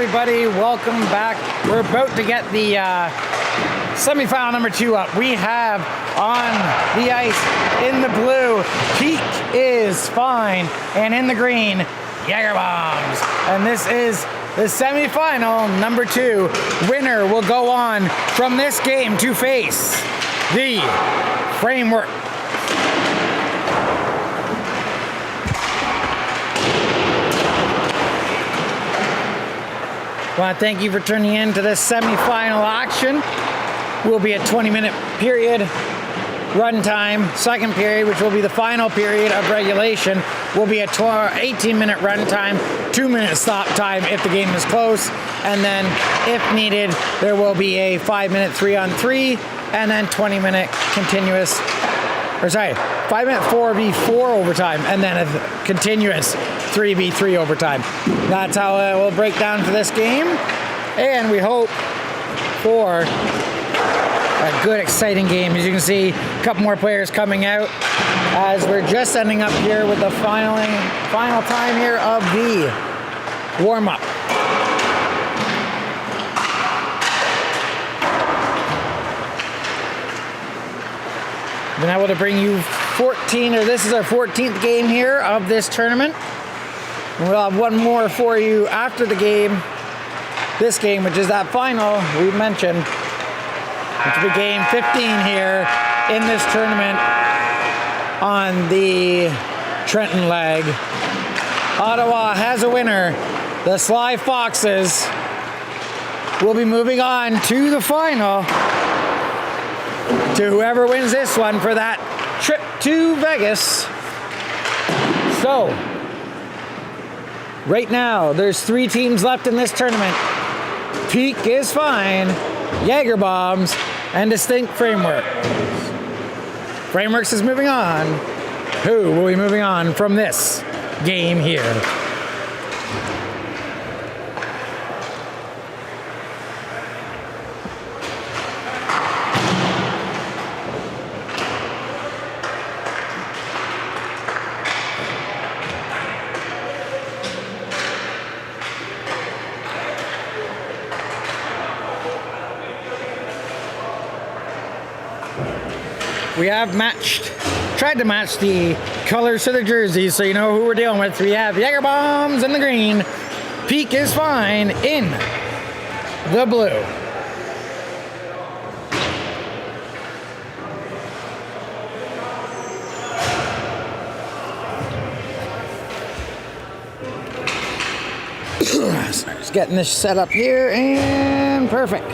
everybody? Welcome back. We're about to get the semifinal number 2 up. We have on the ice in the blue, Peak is fine, and in the green, Jagr bombs. And this is the semifinal number 2. Winner will go on from this game to face the Framework. I want to thank you for tuning in to this semifinal action. Will be a 20-minute period run time. Second period, which will be the final period of regulation, will be a 18-minute run time, 2-minute stop time if the game is close, and then if needed, there will be a 5-minute 3-on-3, and then 20-minute continuous, 5-minute 4v4 overtime, and then a continuous 3v3 overtime. That's how it will break down for this game, and we hope for a good, exciting game. As you can see, a couple more players coming out as we're just ending up here with the final time here of the warm-up. Been able to bring you this is our 14th game here of this tournament. And we'll have one more for you after the game, this game, which is that final we mentioned, which will be game 15 here in this tournament on the Trenton leg. Ottawa has a winner. The Sly Foxes will be moving on to the final, to whoever wins this one for that trip to Vegas. So, right now, there's 3 teams left in this tournament. Peak is fine, Jagr bombs, and Distinct Framework. Frameworks is moving on. Who will be moving on from this game here? We have tried to match the colors to the jerseys so you know who we're dealing with. We have Jagr bombs in the green. Peak is fine in the blue. So just getting this set up here, and perfect.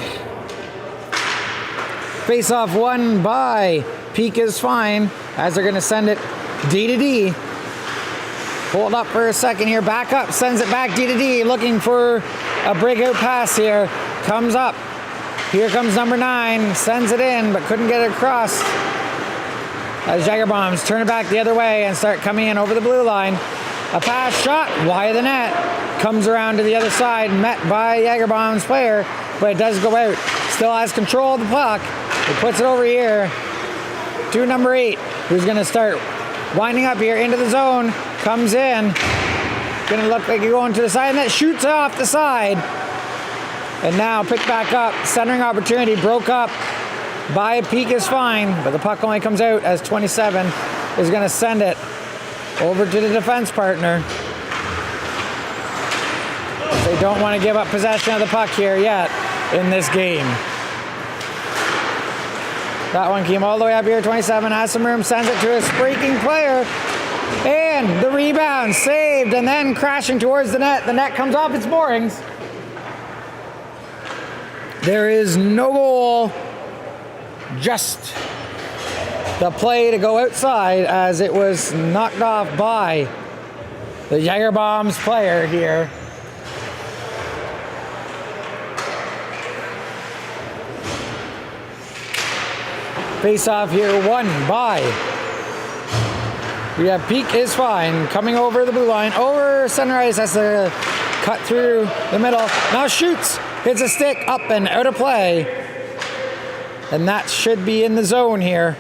Face off won by Peak is fine, as they're going to send it D to D. Hold up for a second here, back up, sends it back D to D, looking for a breakout pass here. Comes up. Here comes number 9, sends it in, but couldn't get it across. As Jagr bombs turn it back the other way and start coming in over the blue line. A pass shot wide of the net. Comes around to the other side, met by Jagr bombs player, but it does go out. Still has control of the puck. He puts it over here to number 8, who's going to start winding up here into the zone. Comes in. Going to look like he's going to the side, and that shoots off the side. And now picked back up. Centering opportunity broke up by Peak is fine, but the puck only comes out as 27 is going to send it over to the defense partner. They don't want to give up possession of the puck here yet in this game. That one came all the way up here. 27 has some room, sends it to a streaking player. And the rebound saved, and then crashing towards the net. The net comes off its moorings. There is no goal. Just the play to go outside as it was knocked off by the Jagr bombs player here. Face off here won by, we have Peak is fine coming over the blue line, over center ice, has to cut through the middle, now shoots, hits a stick up and out of play, and that should be in the zone here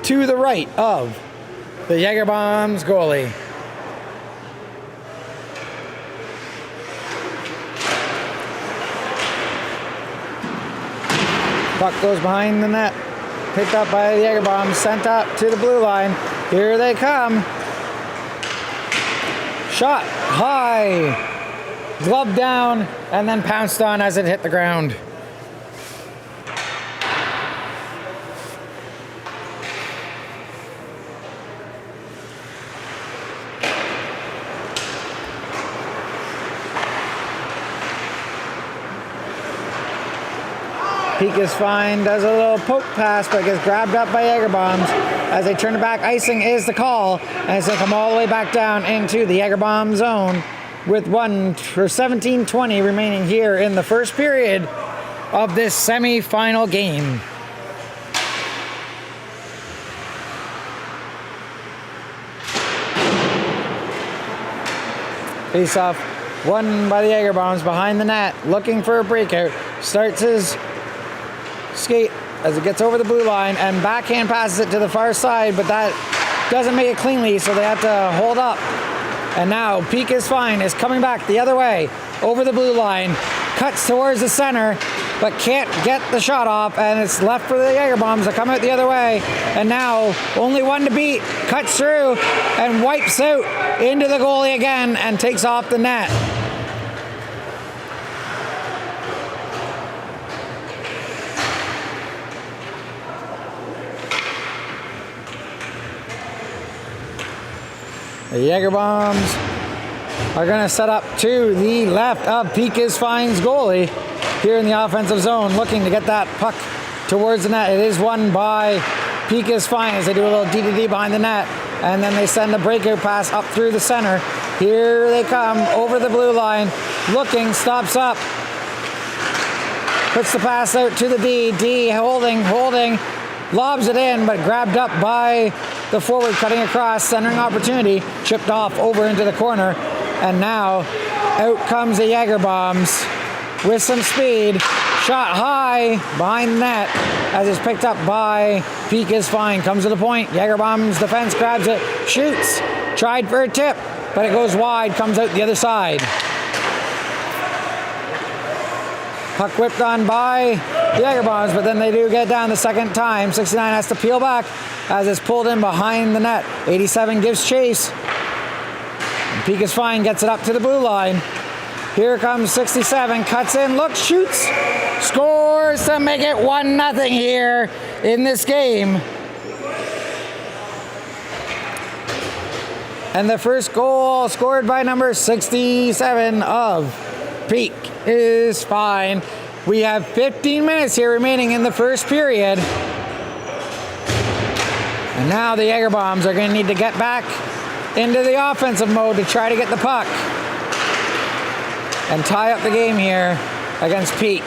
to the right of the Jagr bombs goalie. Puck goes behind the net. Picked up by the Jagr bombs, sent up to the blue line. Here they come. Shot high. Glove down and then pounced on as it hit the ground. Peak is fine, does a little poke pass, but gets grabbed up by Jagr bombs. As they turn it back, icing is the call, and it's going to come all the way back down into the Jagr bomb zone with 17:20 remaining here in the first period of this semi-final game. Face off, won by the Jagr bombs behind the net, looking for a breakout. Starts his skate as it gets over the blue line and backhand passes it to the far side, but that doesn't make it cleanly, so they have to hold up. And now Peak is fine, is coming back the other way over the blue line, cuts towards the center, but can't get the shot off, and it's left for the Jagr bombs to come out the other way. And now only one to beat, cuts through and wipes out into the goalie again and takes off the net. The Jagr bombs are going to set up to the left of Peak is Fine's goalie here in the offensive zone, looking to get that puck towards the net. It is won by Peak is Fine as they do a little D-to-D behind the net, and then they send the breakout pass up through the center. Here they come over the blue line, looking, stops up, puts the pass out to the D holding, lobs it in, but grabbed up by the forward, cutting across, centering opportunity, chipped off over into the corner, and now out comes the Jagr bombs with some speed. Shot high behind the net as it's picked up by Peak is Fine. Comes to the point. Jagr bombs defense grabs it, shoots, tried for a tip, but it goes wide, comes out the other side. Puck whipped on by the Jagr bombs, but then they do get down the second time. 69 has to peel back as it's pulled in behind the net. 87 gives chase. And Peak is Fine, gets it up to the blue line. Here comes 67, cuts in, looks, shoots, scores to make it 1-0 here in this game. And the first goal scored by number 67 of Peak is Fine. We have 15 minutes here remaining in the first period. And now the Jagr bombs are going to need to get back into the offensive mode to try to get the puck and tie up the game here against Peak.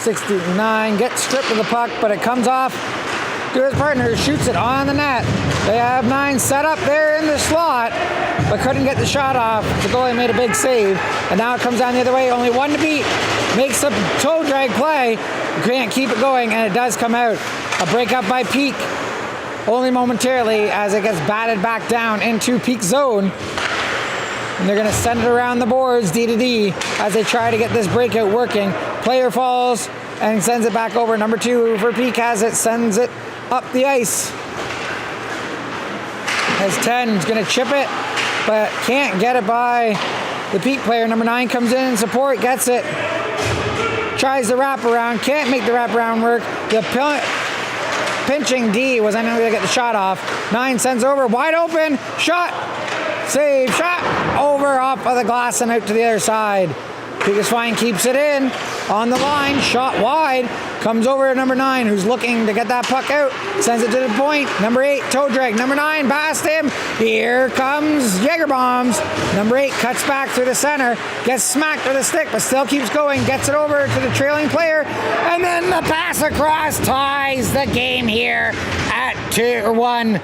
.69 gets stripped of the puck, but it comes off to his partner, shoots it on the net. They have 9 set up there in the slot, but couldn't get the shot off. The goalie made a big save, and now it comes down the other way. Only one to beat. Makes a toe drag play. Can't keep it going, and it does come out. A breakup by Peak, only momentarily, as it gets batted back down into Peak zone. And they're going to send it around the boards, D-to-D, as they try to get this breakout working. Player falls and sends it back over. Number 2 for Peak has it, sends it up the ice. As 10 is going to chip it, but can't get it by the Peak player. Number 9 comes in support, gets it. Tries the wraparound, can't make the wraparound work. The pinching D was unable to get the shot off. 9 sends over, wide open, shot, save, shot, over off of the glass and out to the other side. Peak is Fine, keeps it in, on the line, shot wide, comes over to number 9, who's looking to get that puck out, sends it to the point. Number 8, toe drag. Number 9, past him. Here comes Jagr bombs. Number 8 cuts back through the center, gets smacked with a stick, but still keeps going, gets it over to the trailing player, and then the pass across ties the game here at 2-1.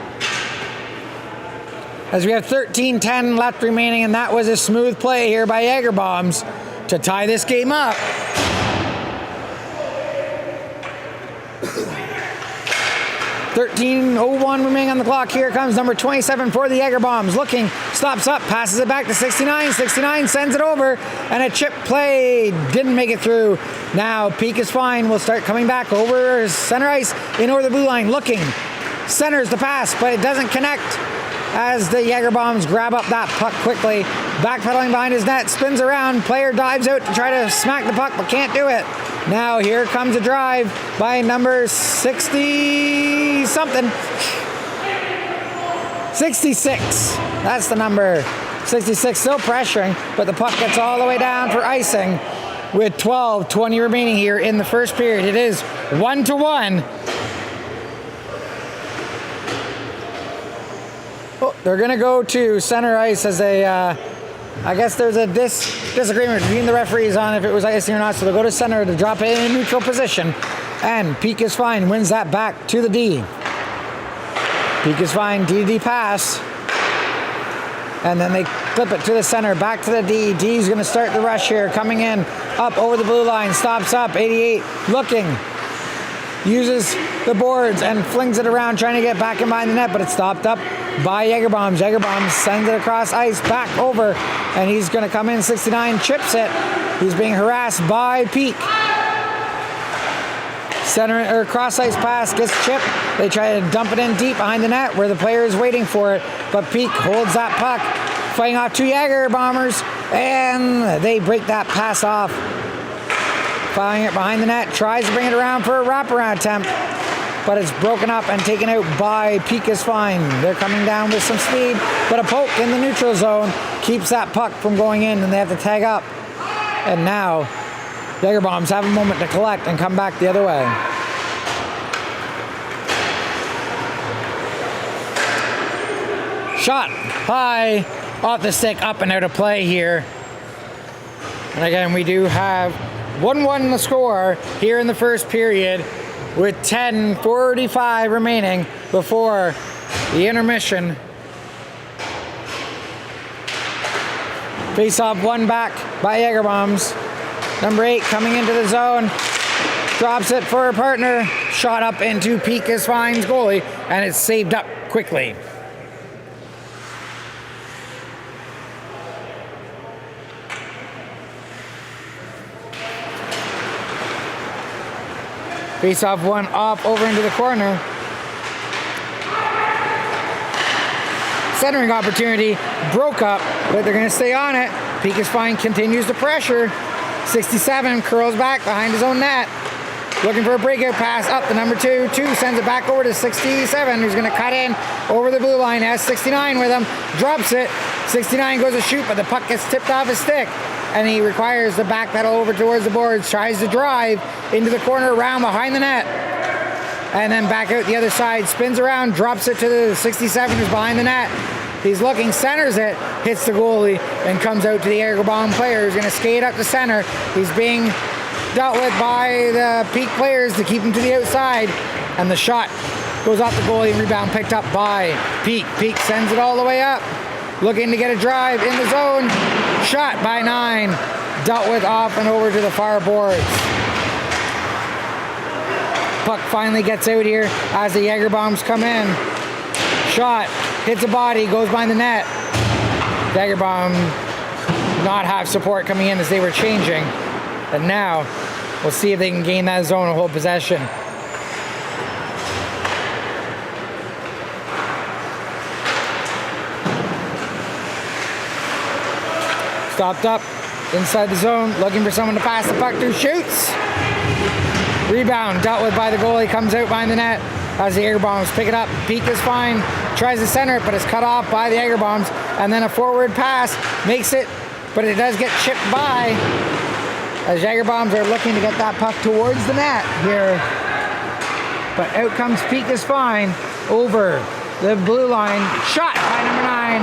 As we have 13:10 left remaining, and that was a smooth play here by Jagr bombs to tie this game up. 13:01 remaining on the clock. Here comes number 27 for the Jagr Bombs. Looking, stops up, passes it back to 69. 69 sends it over, and a chip play didn't make it through. Now Peak is fine. Will start coming back over center ice in over the blue line. Looking, centers the pass, but it doesn't connect as the Jagr Bombs grab up that puck quickly. Backpedaling behind his net, spins around. Player dives out to try to smack the puck, but can't do it. Now here comes a drive by number 60-something. 66. That's the number. 66 still pressuring, but the puck gets all the way down for icing with 12:20 remaining here in the first period. It is 1-1. Oh, they're going to go to center ice as they... I guess there's a disagreement between the referees on if it was icing or not, so they'll go to center to drop it in neutral position. And Peak is fine, wins that back to the D. Peak is fine, D pass. And then they flip it to the center, back to the D. D's going to start the rush here, coming in, up over the blue line, stops up, 88, looking. Uses the boards and flings it around, trying to get back in behind the net, but it's stopped up by Jagr Bombs. Jagr Bombs sends it across ice, back over, and he's going to come in, 69, chips it. He's being harassed by Peak. Center or cross ice pass gets chipped. They try to dump it in deep behind the net where the player is waiting for it, but Peak holds that puck, fighting off two Jagr Bombers, and they break that pass off. Firing it behind the net, tries to bring it around for a wraparound attempt, but it's broken up and taken out by Peak is fine. They're coming down with some speed, but a poke in the neutral zone keeps that puck from going in, and they have to tag up. And now, Jagr Bombs have a moment to collect and come back the other way. Shot high, off the stick, up and out of play here. And again, we do have 1-1 the score here in the first period with 10:45 remaining before the intermission. Face-off won back by Jagr Bombs. Number 8 coming into the zone. Drops it for her partner. Shot up into Peak is Fine's goalie, and it's saved up quickly. Face-off one off over into the corner. Centering opportunity broke up, but they're going to stay on it. Peak is Fine continues to pressure. 67 curls back behind his own net. Looking for a breakout pass up the number 2. 2 sends it back over to 67, who's going to cut in over the blue line. Has 69 with him. Drops it. 69 goes to shoot, but the puck gets tipped off his stick. And he requires the back pedal over towards the boards. Tries to drive into the corner around behind the net. And then back out the other side. Spins around, drops it to the 67 who's behind the net. He's looking, centers it, hits the goalie, and comes out to the Jagr Bomb player who's going to skate up the center. He's being dealt with by the Peak players to keep him to the outside. And the shot goes off the goalie and rebound picked up by Peak. Peak sends it all the way up. Looking to get a drive in the zone. Shot by 9. Dealt with off and over to the far boards. Puck finally gets out here as the Jagr Bombs come in. Shot. Hits a body. Goes behind the net. Jagr Bomb not have support coming in as they were changing. And now we'll see if they can gain that zone and hold possession. Stopped up inside the zone, looking for someone to pass the puck to. Shoots. Rebound dealt with by the goalie, comes out behind the net as the Jagr Bombs pick it up. Peak is Fine, tries to center it, but it's cut off by the Jagr Bombs. And then a forward pass makes it, but it does get chipped by as Jagr Bombs are looking to get that puck towards the net here. But out comes Peak is Fine over the blue line. Shot by number 9,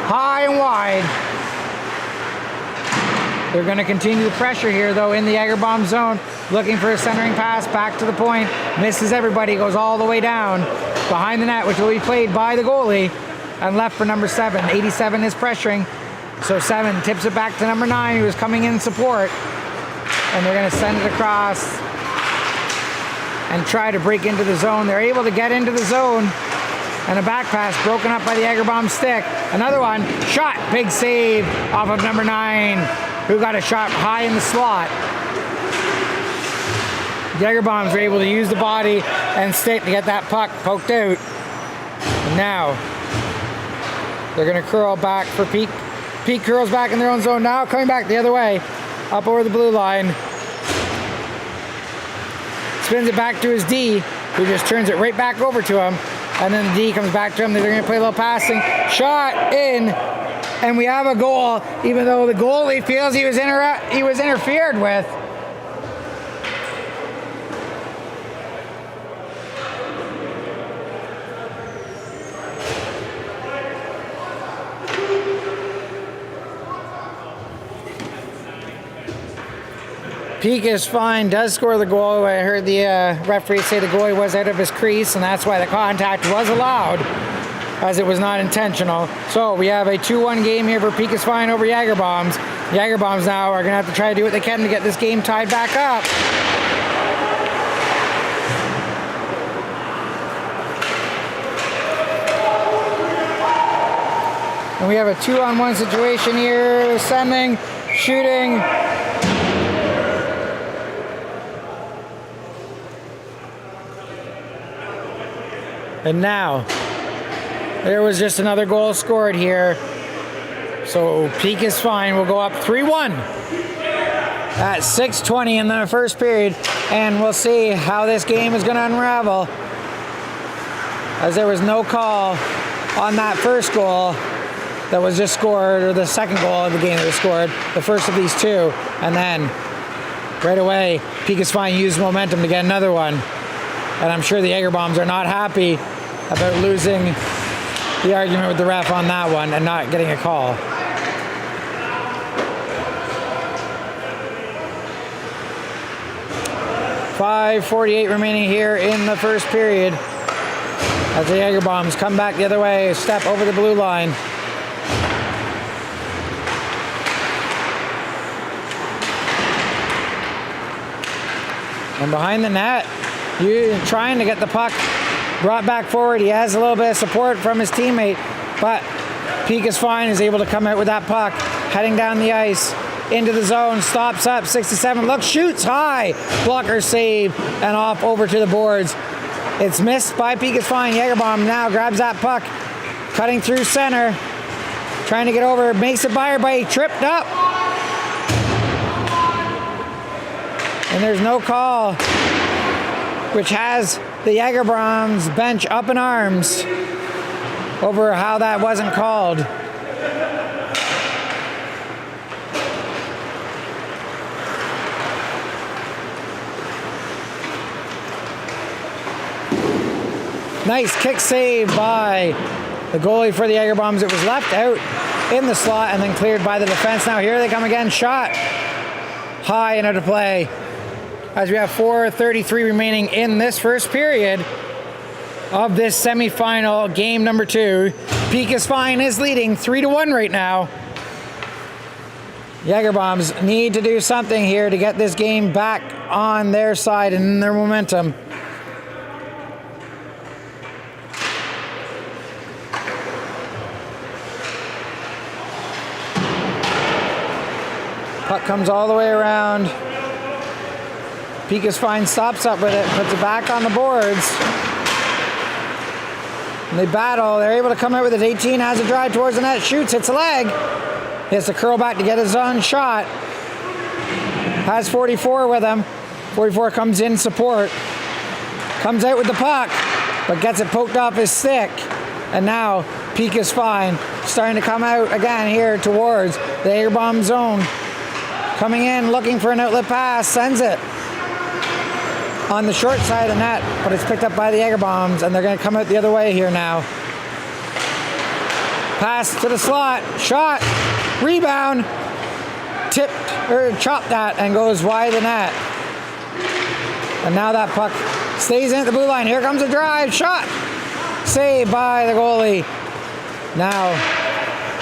high and wide. They're going to continue the pressure here, though, in the Jagr Bomb zone. Looking for a centering pass back to the point. Misses everybody. Goes all the way down behind the net, which will be played by the goalie. And left for number 7. 87 is pressuring. So 7 tips it back to number 9, who is coming in support. And they're going to send it across. and try to break into the zone. They're able to get into the zone, and a back pass broken up by the Jagr bomb stick. Another one, shot, big save off of number 9, who got a shot high in the slot. Jagr bombs were able to use the body and stick to get that puck poked out. And now they're going to curl back for Peak. Peak curls back in their own zone now, coming back the other way, up over the blue line. Spins it back to his D, who just turns it right back over to him. And then the D comes back to him. They're going to play a little passing. Shot in, and we have a goal, even though the goalie feels he was interfered with. Peak is fine, does score the goal. I heard the referee say the goalie was out of his crease, and that's why the contact was allowed, as it was not intentional. So we have a 2-1 game here for Peak is fine over Jagr bombs. Jagr bombs now are going to have to try to do what they can to get this game tied back up. And we have a 2-on-1 situation here. Sending, shooting. And now, there was just another goal scored here. So Peak is fine. We'll go up 3-1 at 6:20 in the first period. And we'll see how this game is going to unravel, as there was no call on that first goal that was just scored, or the second goal of the game that was scored, the first of these two. And then, right away, Peak is fine used momentum to get another one. And I'm sure the Jagr bombs are not happy about losing the argument with the ref on that one and not getting a call. .5:48 remaining here in the first period, as the Jagr bombs come back the other way, step over the blue line. And behind the net, you trying to get the puck brought back forward. He has a little bit of support from his teammate, but Peak is fine, is able to come out with that puck, heading down the ice into the zone, stops up, 67, looks, shoots high, blocker save, and off over to the boards. It's missed by Peak is fine. Jagr bomb now grabs that puck, cutting through center, trying to get over, makes it by her, but he tripped up. And there's no call, which has the Jagr bombs bench up in arms over how that wasn't called. Nice kick save by the goalie for the Jagr bombs. It was left out in the slot and then cleared by the defense. Now here they come again, shot high and out of play, as we have 4:33 remaining in this first period of this semifinal game number 2. Peak is fine is leading 3-1 right now. Jagr bombs need to do something here to get this game back on their side and their momentum. Puck comes all the way around. Peak is fine, stops up with it, puts it back on the boards. And they battle. They're able to come out with it. 18 has a drive towards the net, shoots, hits a leg. He has to curl back to get his own shot. Has 44 with him. 44 comes in support. Comes out with the puck, but gets it poked off his stick. And now Peak is fine. Starting to come out again here towards the Jagr bomb zone. Coming in, looking for an outlet pass, sends it on the short side of the net, but it's picked up by the Jagr bombs, and they're going to come out the other way here now. Pass to the slot, shot, rebound, tipped, or chopped that, and goes wide of the net. And now that puck stays in at the blue line. Here comes a drive, shot, saved by the goalie. Now,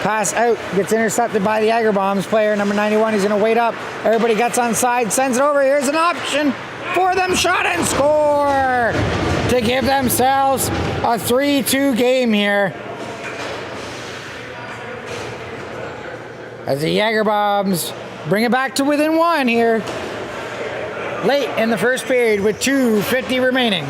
pass out, gets intercepted by the Jagr bombs player, number 91. He's going to wait up. Everybody gets on side, sends it over. Here's an option. for them, shot and score to give themselves a 3-2 game here. As the Jagr Bombs bring it back to within 1 here. Late in the first period with 2:50 remaining.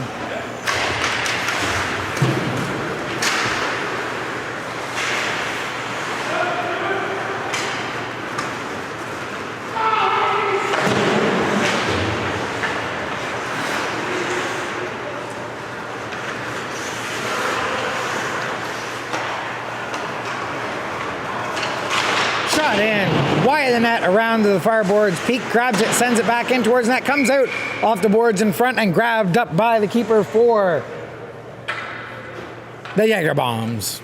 Shot in, wide of the net, around to the far boards. Peak grabs it, sends it back in towards net, comes out off the boards in front and grabbed up by the keeper for the Jagr Bombs.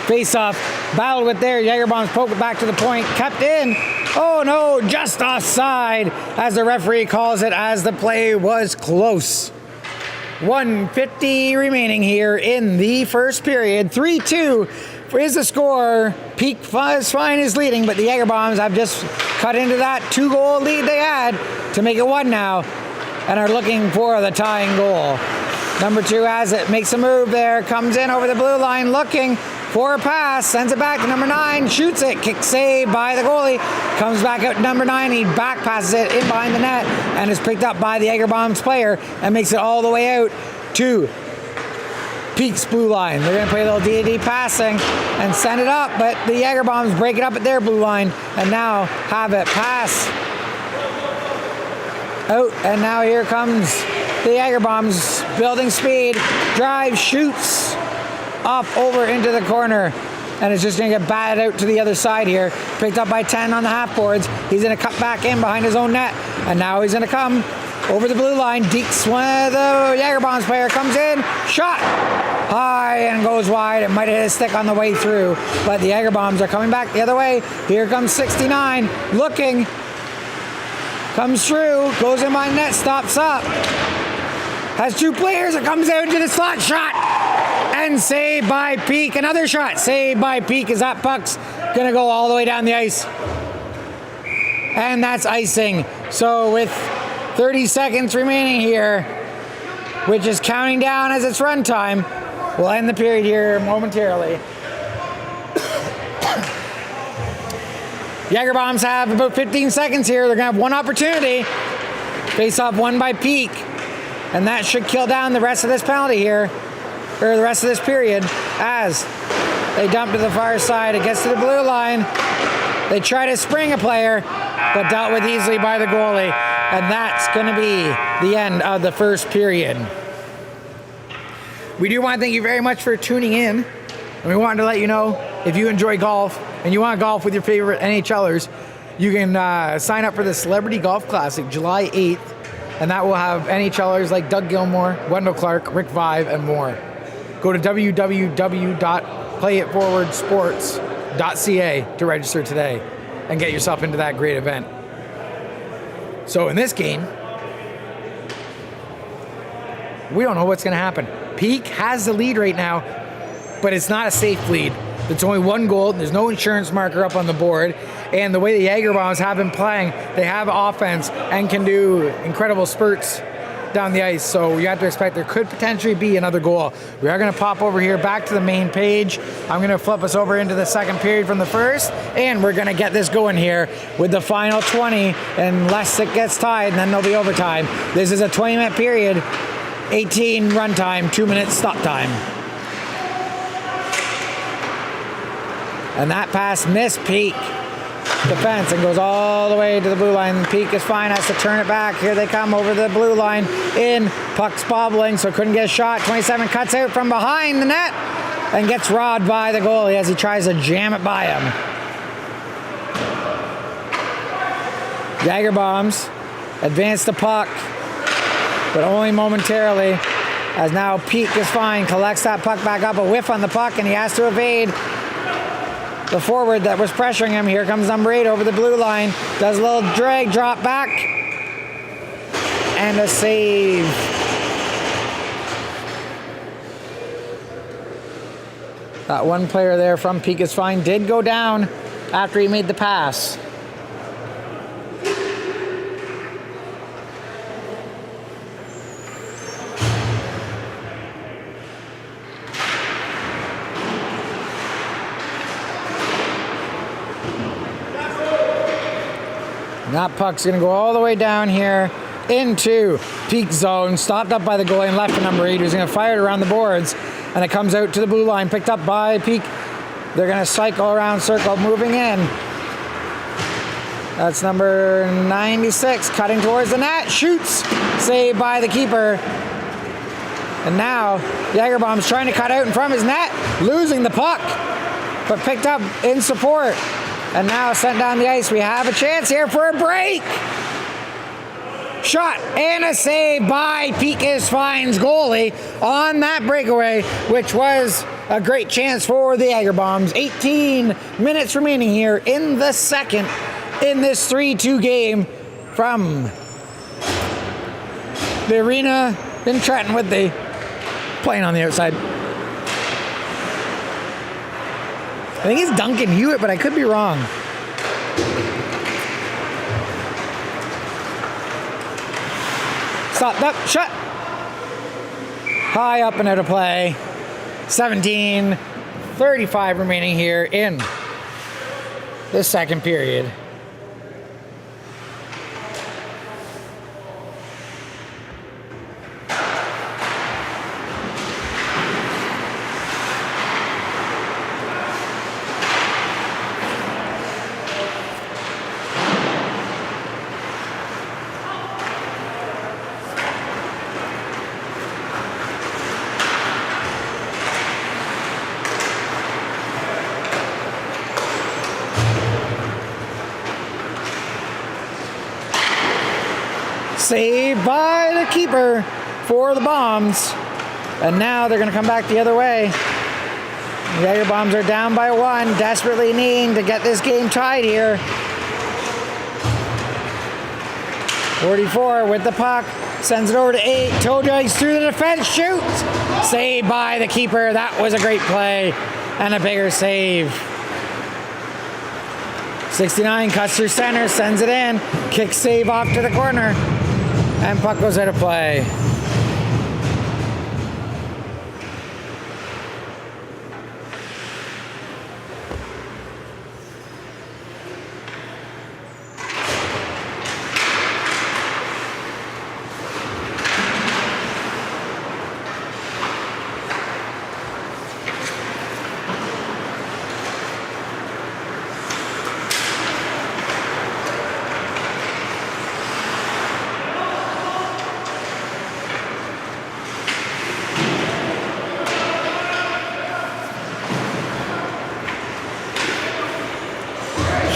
Face off, battled with there. Jagr Bombs poke it back to the point, kept in. Oh no, just offside as the referee calls it as the play was close. 1:50 remaining here in the first period. 3-2 is the score. Peak Fine is leading, but the Jagr Bombs have just cut into that 2-goal lead they had to make it 1 now and are looking for the tying goal. Number 2 has it, makes a move there, comes in over the blue line looking for a pass, sends it back to number 9, shoots it, kick save by the goalie, comes back out to number 9, he back passes it in behind the net and is picked up by the Jagr Bombs player and makes it all the way out to Peak's blue line. They're going to play a little D-to-D passing and send it up, but the Jagr Bombs break it up at their blue line and now have it pass out, and now here comes the Jagr Bombs building speed, drive, shoots off over into the corner, and it's just going to get batted out to the other side here. Picked up by 10 on the half boards. He's going to cut back in behind his own net, and now he's going to come over the blue line. Deeks, one of the Jagr Bombs player, comes in, shot high and goes wide. It might have hit a stick on the way through, but the Jagr Bombs are coming back the other way. Here comes 69, looking, comes through, goes in behind net, stops up, has 2 players, it comes out to the slot, shot, and saved by Peak. Another shot saved by Peak as that puck's gonna go all the way down the ice. And that's icing. So with 30 seconds remaining here, which is counting down as it's run time, we'll end the period here momentarily. Jagr Bombs have about 15 seconds here. They're gonna have 1 opportunity. Face off won by Peak. And that should kill down the rest of this penalty here, or the rest of this period, as they dump to the far side. It gets to the blue line. They try to spring a player, but dealt with easily by the goalie. And that's going to be the end of the first period. We do want to thank you very much for tuning in. And we wanted to let you know, if you enjoy golf and you want to golf with your favorite NHLers, you can sign up for the Celebrity Golf Classic July 8th. And that will have NHLers like Doug Gilmour, Wendell Clark, Rick Vive, and more. Go to www.playitforwardsports.ca to register today and get yourself into that great event. So in this game, we don't know what's going to happen. Peak has the lead right now, but it's not a safe lead. It's only 1 goal. There's no insurance marker up on the board. And the way the Jagr Bombs have been playing, they have offense and can do incredible spurts down the ice. So you have to expect there could potentially be another goal. We are going to pop over here back to the main page. I'm going to flip us over into the second period from the first, and we're going to get this going here with the final 20, unless it gets tied, and then there'll be overtime. This is a 20-minute period, 18 run time, 2 minutes stop time. And that pass missed Peak defense and goes all the way to the blue line. Peak is fine, has to turn it back. Here they come over the blue line in. Puck's bobbling, so couldn't get a shot. 27 cuts out from behind the net and gets robbed by the goalie as he tries to jam it by him. Jagr Bombs advance the puck, but only momentarily, as now Peak is fine, collects that puck back up, a whiff on the puck, and he has to evade the forward that was pressuring him. Here comes number 8 over the blue line. Does a little drag, drop back, and a save. That one player there from Peak is Fine did go down after he made the pass. And that puck's going to go all the way down here into Peak zone, stopped up by the goalie and left for number 8, who's going to fire it around the boards, and it comes out to the blue line, picked up by Peak. They're going to cycle around circle, moving in. That's number 96, cutting towards the net, shoots, saved by the keeper. And now Jagr Bomb's trying to cut out in front of his net, losing the puck, but picked up in support. And now sent down the ice. We have a chance here for a break. Shot and a save by Peak is Fine's goalie on that breakaway, which was a great chance for the Jagr Bombs. 18 minutes remaining here in the second in this 3-2 game from the arena in Trenton with the plane on the outside. I think it's Duncan Hewitt, but I could be wrong. Stopped up, shot. High up and out of play. 17:35 remaining here in the second period. Saved by the keeper for the Bombs. And now they're going to come back the other way. The Jagr Bombs are down by 1, desperately needing to get this game tied here. 44 with the puck, sends it over to 8. Toe drags through the defense, shoots. Saved by the keeper. That was a great play and a bigger save. 69 cuts through center, sends it in. Kick save off to the corner. And puck goes out of play.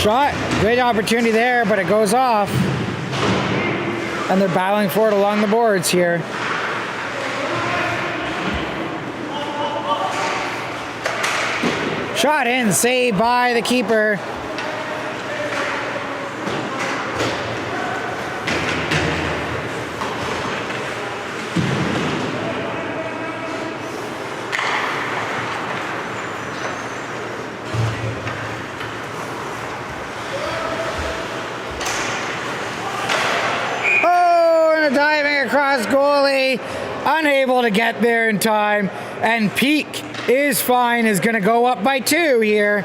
Shot, great opportunity there, but it goes off. And they're battling for it along the boards here. Shot in, saved by the keeper. Diving across goalie, unable to get there in time, and Peak is Fine is going to go up by 2 here.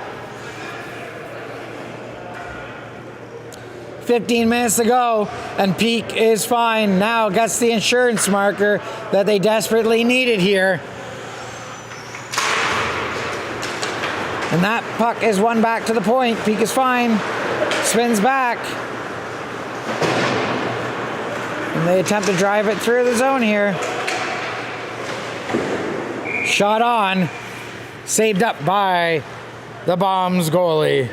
15 minutes to go, and Peak is Fine now gets the insurance marker that they desperately needed here. And that puck is won back to the point. Peak is Fine, spins back. And they attempt to drive it through the zone here. Shot on. Saved up by the Bombs goalie.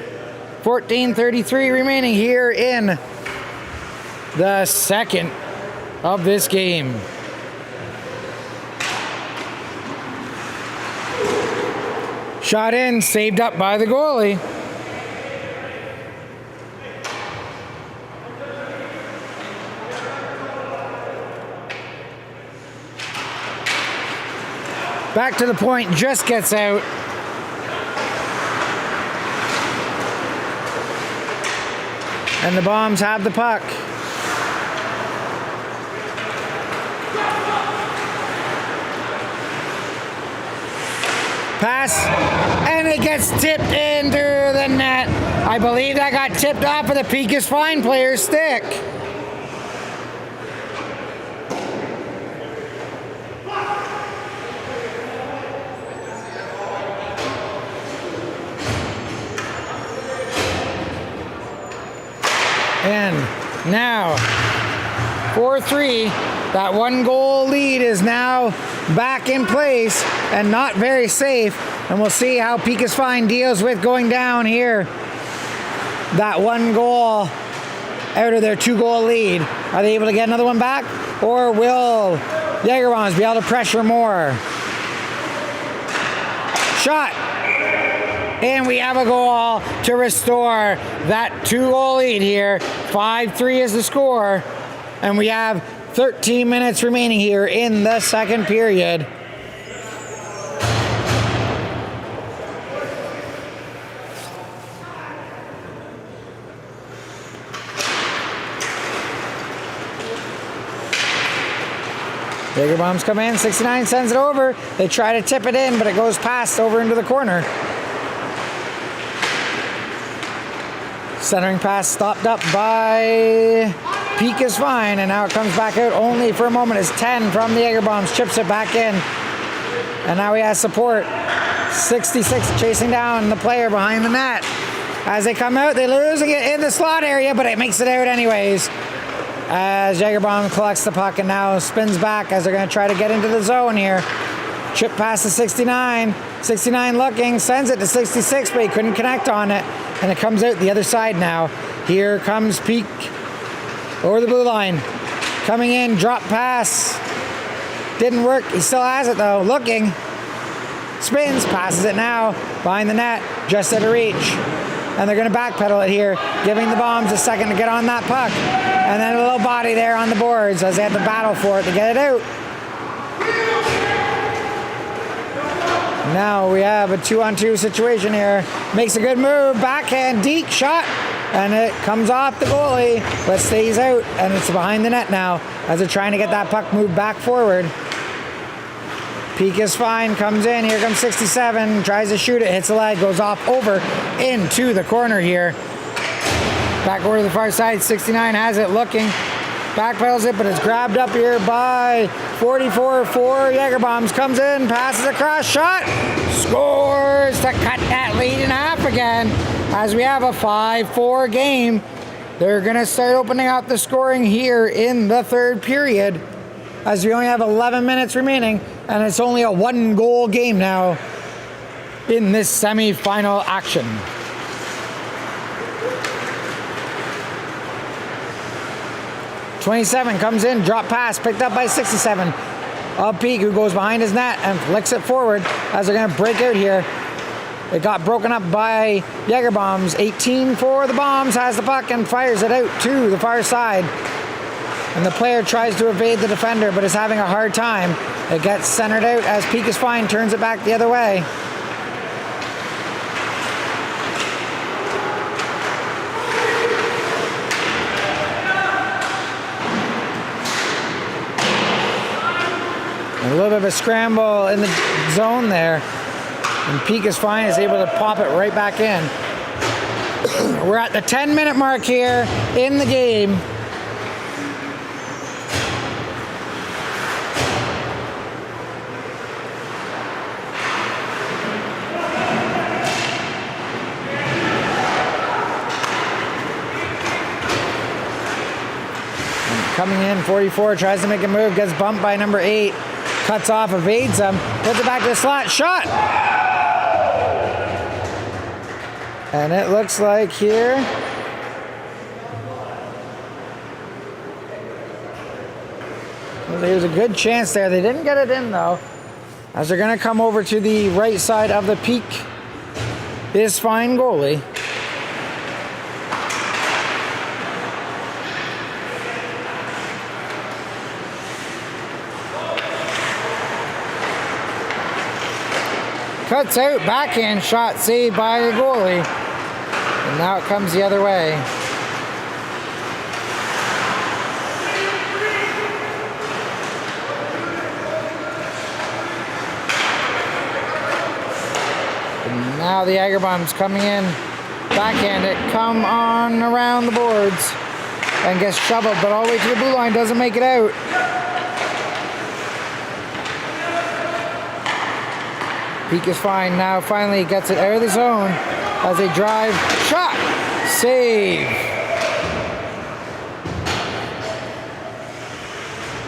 14:33 remaining here in the second of this game. Shot in, saved up by the goalie. Back to the point, just gets out. And the Bombs have the puck. Pass, and it gets tipped into the net. I believe that got tipped off of the Peak is Fine player's stick. And now, 4-3, that 1-goal lead is now back in place and not very safe. And we'll see how Peak is Fine deals with going down here. That 1 goal out of their 2-goal lead. Are they able to get another one back? Or will Jagr Bombs be able to pressure more? Shot. And we have a goal to restore that 2-goal lead here. 5-3 is the score. And we have 13 minutes remaining here in the second period. Jagr Bombs come in, 69 sends it over. They try to tip it in, but it goes past over into the corner. Centering pass stopped up by Peak is Fine, and now it comes back out only for a moment as 10 from the Jagr Bombs chips it back in. And now he has support. 66 chasing down the player behind the net. As they come out, they're losing it in the slot area, but it makes it out anyways. As Jagr Bomb collects the puck and now spins back as they're going to try to get into the zone here. Chip past the 69. 69 looking, sends it to 66, but he couldn't connect on it. And it comes out the other side now. Here comes Peak over the blue line. Coming in, drop pass. Didn't work. He still has it though. Looking. Spins, passes it now. Behind the net, just out of reach. And they're going to backpedal it here, giving the Bombs a second to get on that puck. And then a little body there on the boards as they have to battle for it to get it out. Now we have a 2-on-2 situation here. Makes a good move, backhand, Deke shot, and it comes off the goalie, but stays out, and it's behind the net now as they're trying to get that puck moved back forward. Peak is Fine, comes in, here comes 67, tries to shoot it, hits the leg, goes off over into the corner here. Back over to the far side, 69 has it looking, backpedals it, but it's grabbed up here by 44 for Jagr Bombs. Comes in, passes across, shot, scores to cut that lead in half again. As we have a 5-4 game, they're going to start opening up the scoring here in the third period. As we only have 11 minutes remaining, and it's only a 1-goal game now in this semi-final action. .27 comes in, drop pass, picked up by 67. Up Peak, who goes behind his net and flicks it forward as they're going to break out here. It got broken up by Jagr Bombs. 18 for the Bombs, has the puck and fires it out to the far side. And the player tries to evade the defender, but is having a hard time. It gets centered out as Peak is Fine turns it back the other way. A little bit of a scramble in the zone there. And Peak is Fine is able to pop it right back in. We're at the 10-minute mark here in the game. Coming in, 44, tries to make a move, gets bumped by number 8, cuts off, evades him, puts it back to the slot, shot! And it looks like here, well, there's a good chance there. They didn't get it in though, as they're gonna come over to the right side of the Peak is Fine goalie. Cuts out, backhand shot saved by the goalie. And now it comes the other way. Now the Jagr bombs coming in. Backhand it. Come on around the boards. And gets shoveled, but all the way to the blue line. Doesn't make it out. Peak is fine. Now finally gets it out of the zone as they drive. Shot! Save!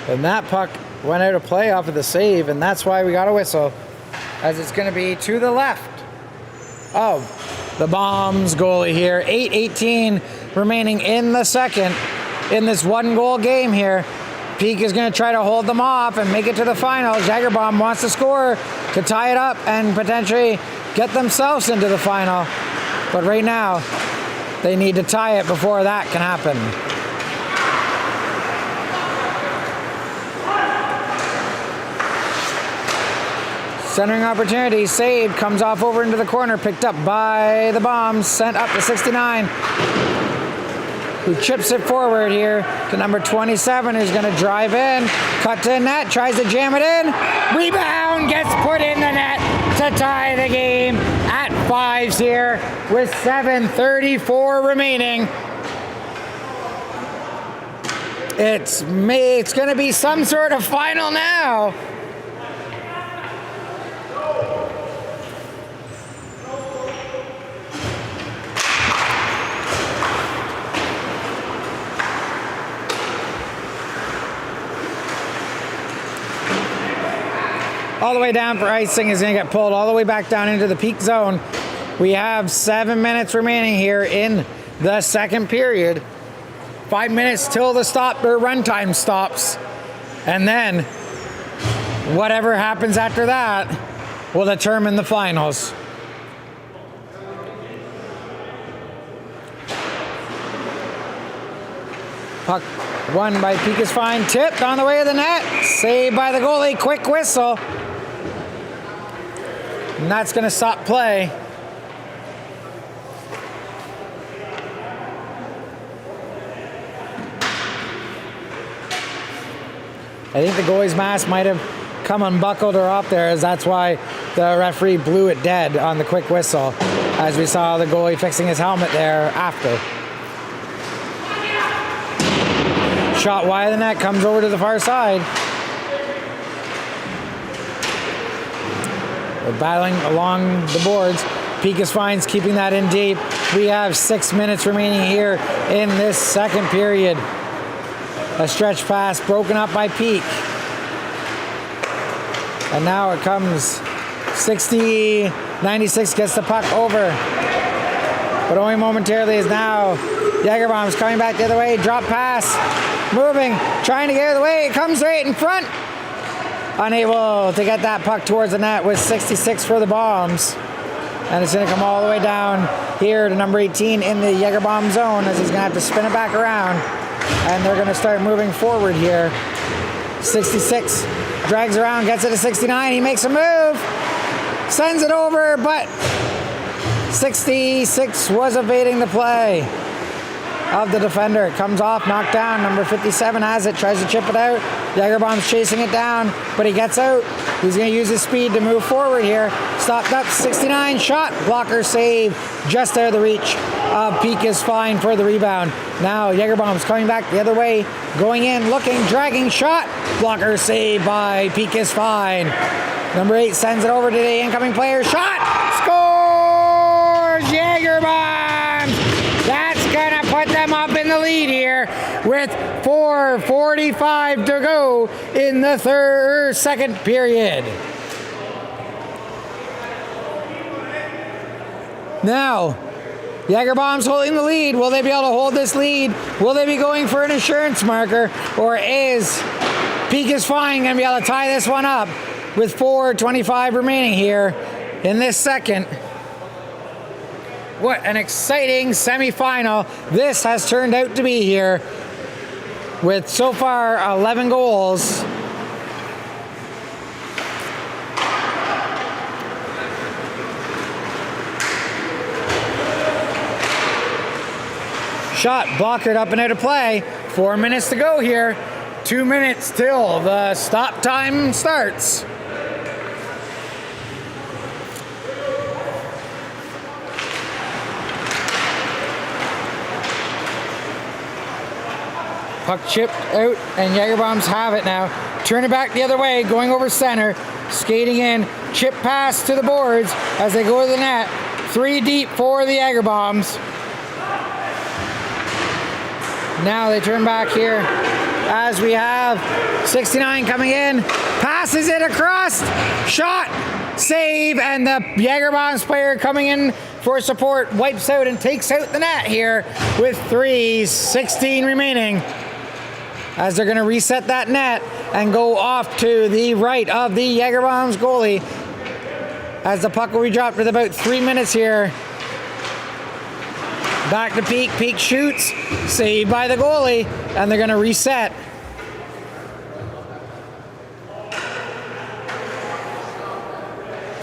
And that puck went out of play off of the save, and that's why we got a whistle, as it's going to be to the left of the Bombs goalie here. 8:18 remaining in the second in this one-goal game here. Peak is going to try to hold them off and make it to the final. Jagr Bomb wants to score to tie it up and potentially get themselves into the final. But right now, they need to tie it before that can happen. Centering opportunity, saved, comes off over into the corner, picked up by the Bombs, sent up to 69, who chips it forward here to number 27, who's going to drive in, cut to net, tries to jam it in, rebound, gets put in the net to tie the game at 5s here with 7:34 remaining. It's going to be some sort of final now. All the way down for icing is going to get pulled all the way back down into the Peak zone. We have 7 minutes remaining here in the second period. 5 minutes till the runtime stops. And then whatever happens after that will determine the finals. Puck won by Peak is fine. Tipped on the way to the net. Saved by the goalie. Quick whistle. And that's going to stop play. I think the goalie's mask might have come unbuckled or off there, as that's why the referee blew it dead on the quick whistle, as we saw the goalie fixing his helmet there after. Shot wide of the net, comes over to the far side. We're battling along the boards. Peak is fine, keeping that in deep. We have 6 minutes remaining here in this second period. A stretch pass broken up by Peak. And now it comes 96 gets the puck over. But only momentarily, is now Jagr Bombs coming back the other way. Drop pass. Moving. Trying to get out of the way. It comes right in front. Unable to get that puck towards the net with 66 for the Bombs. And it's going to come all the way down here to number 18 in the Jagr Bomb zone, as he's going to have to spin it back around. And they're going to start moving forward here. 66 drags around, gets it to 69. He makes a move. Sends it over, but 66 was evading the play of the defender. It comes off, knocked down. Number 57 has it, tries to chip it out. Jagr Bomb's chasing it down, but he gets out. He's going to use his speed to move forward here. Stopped up, 69, shot, blocker save, just out of the reach of Peak is fine for the rebound. Now Jagr Bomb's coming back the other way, going in, looking, dragging, shot, blocker save by Peak is fine. Number 8 sends it over to the incoming player, shot, scores, Jagr Bombs! That's gonna put them up in the lead here with 4:45 to go in the second period. Now, Jagr Bombs holding the lead. Will they be able to hold this lead? Will they be going for an insurance marker? Or is Peak is fine going to be able to tie this one up with 4:25 remaining here in this second? What an exciting semifinal this has turned out to be here, with so far 11 goals. Shot blockered up and out of play. 4 minutes to go here. 2 minutes till the stop time starts. Puck chipped out, and Jagr Bombs have it now. Turn it back the other way, going over center, skating in, chip pass to the boards as they go to the net. 3 deep for the Jagr Bombs. Now they turn back here as we have 69 coming in, passes it across, shot, save, and the Jagr Bombs player coming in for support wipes out and takes out the net here with 3:16 remaining, as they're going to reset that net and go off to the right of the Jagr Bombs goalie as the puck will be dropped with about 3 minutes here. Back to Peak. Peak shoots, saved by the goalie, and they're going to reset.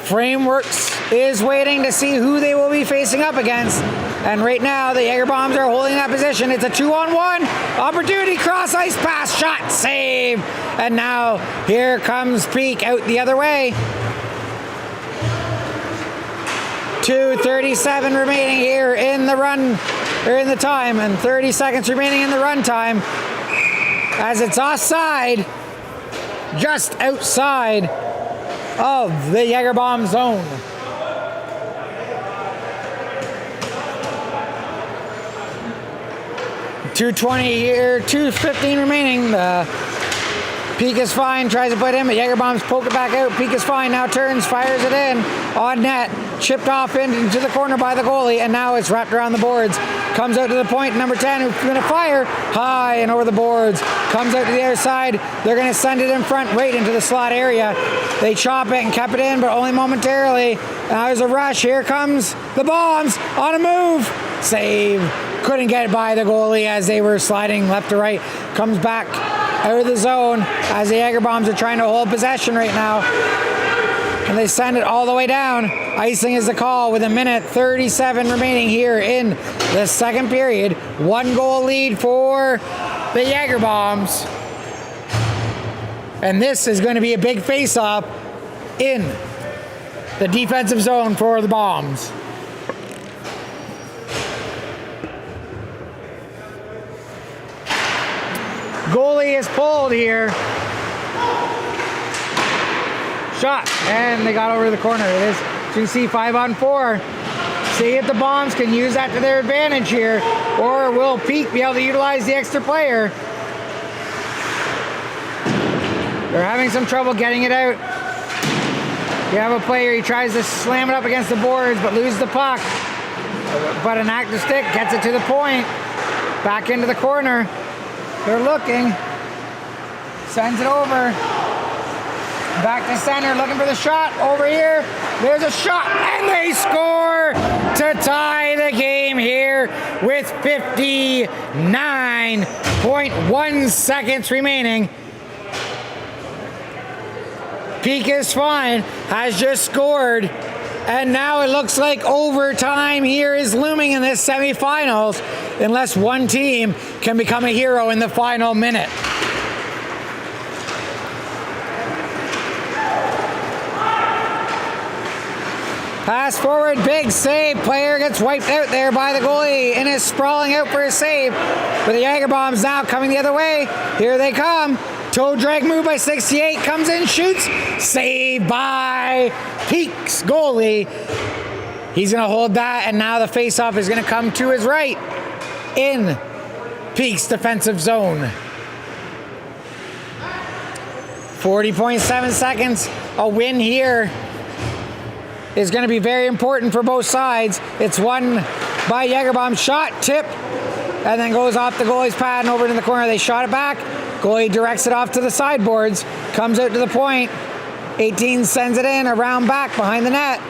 Frameworks is waiting to see who they will be facing up against. And right now, the Jagr Bombs are holding that position. It's a 2-on-1. Opportunity, cross ice pass, shot, save. And now here comes Peak out the other way. 2:37 remaining here in the run, or in the time, and 30 seconds remaining in the run time. As it's offside, just outside of the Jagr Bomb zone. .220 here, 2:15 remaining. Peak is fine, tries to put in, but Jagr Bombs poke it back out. Peak is fine, now turns, fires it in, on net, chipped off into the corner by the goalie, and now it's wrapped around the boards. Comes out to the point, number 10, who's going to fire high and over the boards. Comes out to the other side, they're going to send it in front, right into the slot area. They chop it and kept it in, but only momentarily. Now there's a rush, here comes the Bombs on a move. Save, couldn't get it by the goalie as they were sliding left to right. Comes back out of the zone as the Jagr Bombs are trying to hold possession right now. And they send it all the way down. Icing is the call with 1:37 remaining here in the second period. 1-goal lead for the Jagr Bombs. And this is going to be a big face-off in the defensive zone for the Bombs. Goalie is pulled here. Shot, and they got over the corner. It is, as you can see, 5-on-4. See if the Bombs can use that to their advantage here, or will Peak be able to utilize the extra player? They're having some trouble getting it out. You have a player, he tries to slam it up against the boards, but loses the puck. But an active stick gets it to the point. Back into the corner. They're looking. Sends it over. Back to center, looking for the shot. Over here, there's a shot, and they score to tie the game here with 59.1 seconds remaining. Peak is fine, has just scored, and now it looks like overtime here is looming in this semifinals, unless one team can become a hero in the final minute. Pass forward, big save. Player gets wiped out there by the goalie and is sprawling out for a save. But the Jagr Bombs now coming the other way. Here they come. Toe drag move by 68. Comes in, shoots. Saved by Peak's goalie. He's going to hold that, and now the faceoff is going to come to his right in Peak's defensive zone. 40.7 seconds. A win here is going to be very important for both sides. It's won by Jagr Bomb. Shot, tip, and then goes off the goalie's pad and over to the corner. They shot it back. Goalie directs it off to the sideboards. Comes out to the point. 18 sends it in, around back behind the net.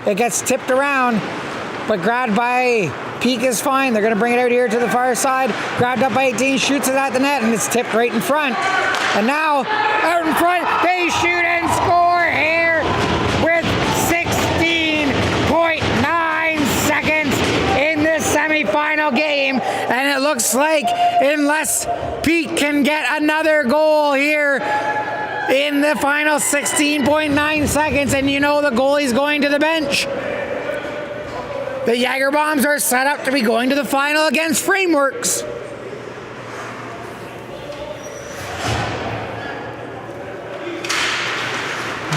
It gets tipped around, but grabbed by Peak is fine. They're going to bring it out here to the far side. Grabbed up by 18, shoots it at the net, and it's tipped right in front. And now, out in front, they shoot and score here with 16.9 seconds in this semifinal game. And it looks like, unless Peak can get another goal here in the final 16.9 seconds, and you know the goalie's going to the bench, the Jagr Bombs are set up to be going to the final against Frameworks.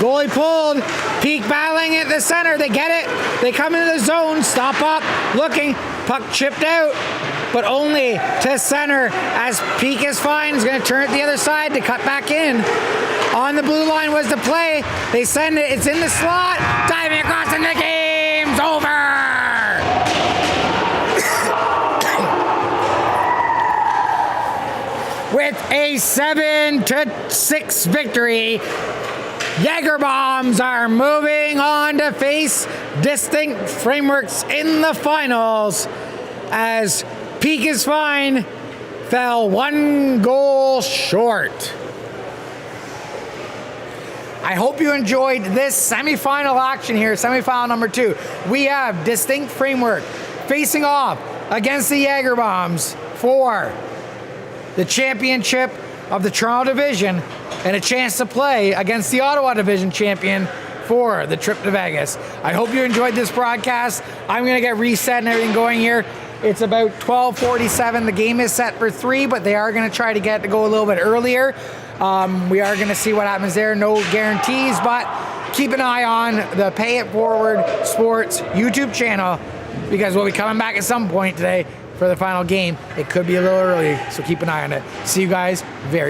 Goalie pulled. Peak battling at the center. They get it. They come into the zone. Stop up. Looking. Puck chipped out. But only to center as Peak is fine. He's going to turn it the other side to cut back in. On the blue line was the play. They send it. It's in the slot. Diving across and the game's over. With a 7-6 victory, Jagr Bombs are moving on to face Distinct Frameworks in the finals as Peak is Fine fell 1 goal short. I hope you enjoyed this semifinal action here, semifinal number 2. We have Distinct Framework facing off against the Jagr Bombs for the championship of the Toronto Division and a chance to play against the Ottawa Division champion for the trip to Vegas. I hope you enjoyed this broadcast. I'm going to get reset and everything going here. It's about 12:47. The game is set for 3, but they are going to try to get to go a little bit earlier. We are going to see what happens there. No guarantees, but keep an eye on the Pay It Forward Sports YouTube channel because we'll be coming back at some point today for the final game. It could be a little early, so keep an eye on it. See you guys very